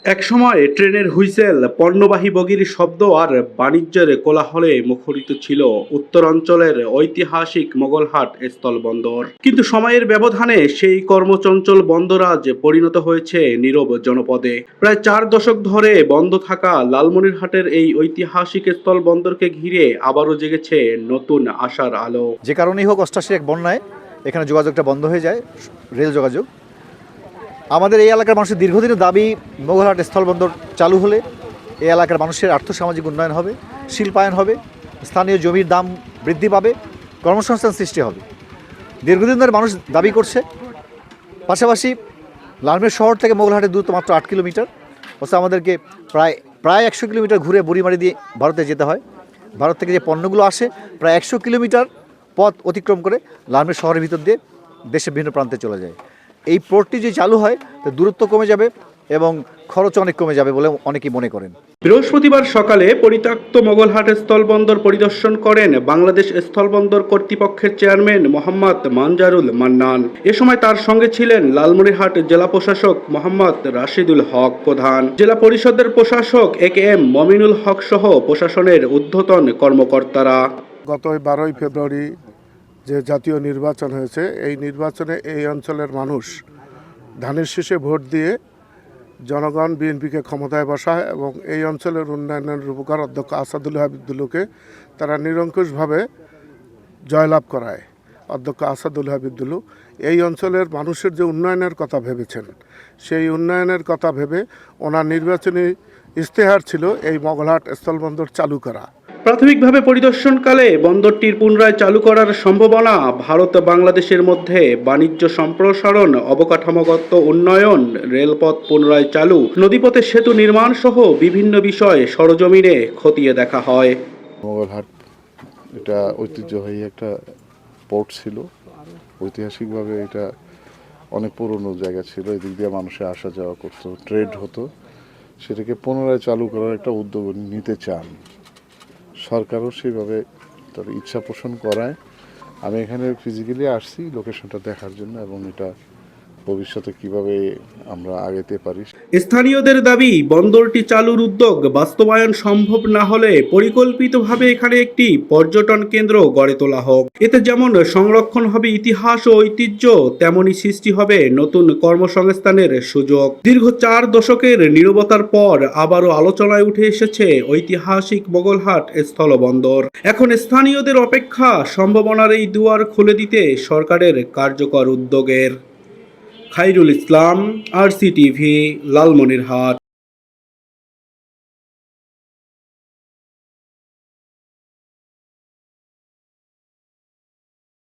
একসময় ট্রেনের হুইসেল, পণ্যবাহী বগির শব্দ আর বাণিজ্যের কোলাহলে মুখরিত ছিল উত্তরাঞ্চলের ঐতিহাসিক মোগলহাট স্থলবন্দর। কিন্তু সময়ের ব্যবধানে সেই কর্মচঞ্চল বন্দর আজ পরিণত হয়েছে নীরব জনপদে। প্রায় 4 দশক ধরে বন্ধ থাকা লালমনিরহাটের এই ঐতিহাসিক স্থলবন্দরকে ঘিরে আবারও জেগেছে নতুন আশার আলো। যে কারণেই হোক, 88 এক বন্যায় এখানে যোগাযোগটা বন্ধ হয়ে যায়, রেল যোগাযোগ। আমাদের এই এলাকার মানুষের দীর্ঘদিনের দাবি, মোগলহাট স্থলবন্দর চালু হলে এই এলাকার মানুষের আর্থসামাজিক উন্নয়ন হবে, শিল্পায়ন হবে, স্থানীয় জমির দাম বৃদ্ধি পাবে, কর্মসংস্থান সৃষ্টি হবে। দীর্ঘদিন ধরে মানুষ দাবি করছে। পাশাপাশি লালমনিরহাট শহর থেকে মোগলহাটের দূরত্ব মাত্র 8 কিলোমিটার, অথচ আমাদেরকে প্রায় 100 কিলোমিটার ঘুরে বুড়িমারি দিয়ে ভারতে যেতে হয়। ভারত থেকে যে পণ্যগুলো আসে প্রায় 100 কিলোমিটার পথ অতিক্রম করে লালমনিরহাট শহরের ভিতর দিয়ে দেশের বিভিন্ন প্রান্তে চলে যায়। এই পোর্টটি যদি চালু হয় তো দূরত্ব কমে যাবে এবং খরচ অনেক কমে যাবে বলে অনেকেই মনে করেন। বৃহস্পতিবার সকালে পরিত্যক্ত মোগলহাট স্থলবন্দর পরিদর্শন করেন বাংলাদেশ স্থলবন্দর কর্তৃপক্ষের চেয়ারম্যান মোহাম্মদ মানজারুল মান্নান। এ সময় তার সঙ্গে ছিলেন লালমনিরহাট জেলা প্রশাসক মোহাম্মদ রাশিদুল হক প্রধান, জেলা পরিষদের প্রশাসক AKM মমিনুল হক সহ প্রশাসনের ঊর্ধ্বতন কর্মকর্তারা। গত 12 ফেব্রুয়ারি যে জাতীয় নির্বাচন হয়েছে, এই নির্বাচনে এই অঞ্চলের মানুষ ধানের শীষে ভোট দিয়ে জনগণ বিএনপিকে ক্ষমতায় বসায় এবং এই অঞ্চলের উন্নয়নের রূপকার অধ্যক্ষ আসাদুল্লাহ বিদ্যুলুকে তারা নিরঙ্কুশভাবে জয়লাভ করায়। অধ্যক্ষ আসাদুল্লাহ বিদ্যুলু এই অঞ্চলের মানুষের যে উন্নয়নের কথা ভেবেছেন, সেই উন্নয়নের কথা ভেবে ওনার নির্বাচনী ইশতেহার ছিল এই মোগলহাট স্থলবন্দর চালু করা। প্রাথমিকভাবে পরিদর্শনকালে বন্দরটির পুনরায় চালু করার সম্ভাবনা, ভারত বাংলাদেশের মধ্যে বাণিজ্য সম্প্রসারণ, অবকাঠামোগত উন্নয়ন, রেলপথ পুনরায় চালু, নদীপথে সেতু নির্মাণ সহ বিভিন্ন বিষয় সরজমিনে খতিয়ে দেখা হয়। মোগলহাট এটা ঐতিহ্যবাহী একটা পোর্ট ছিল। ঐতিহাসিকভাবে এটা অনেক পুরনো জায়গা ছিল, এদিক দিয়ে মানুষের আসা যাওয়া করতো, ট্রেড হতো। সেটাকে পুনরায় চালু করার একটা উদ্যোগ নিতে চান। সরকারও সেইভাবে তার ইচ্ছা পোষণ করায়। আমি এখানে ফিজিক্যালি আসছি লোকেশনটা দেখার জন্য এবং এটা ভবিষ্যতে কিভাবে আমরা আগাতে পারি। স্থানীয়দের দাবি, বন্দরটি চালুর উদ্যোগ বাস্তবায়ন সম্ভব না হলে পরিকল্পিতভাবে এখানে একটি পর্যটন কেন্দ্র গড়ে তোলা হোক। এতে যেমন সংরক্ষণ হবে ইতিহাস ও ঐতিহ্য, তেমনি সৃষ্টি হবে নতুন কর্মসংস্থানের সুযোগ। দীর্ঘ 4 দশকের নীরবতার পর আবারও আলোচনায় উঠে এসেছে ঐতিহাসিক মোগলহাট স্থলবন্দর। এখন স্থানীয়দের অপেক্ষা সম্ভাবনার এই দুয়ার খুলে দিতে সরকারের কার্যকর উদ্যোগের। খাইরুল ইসলাম, RCTV, লালমনিরহাট।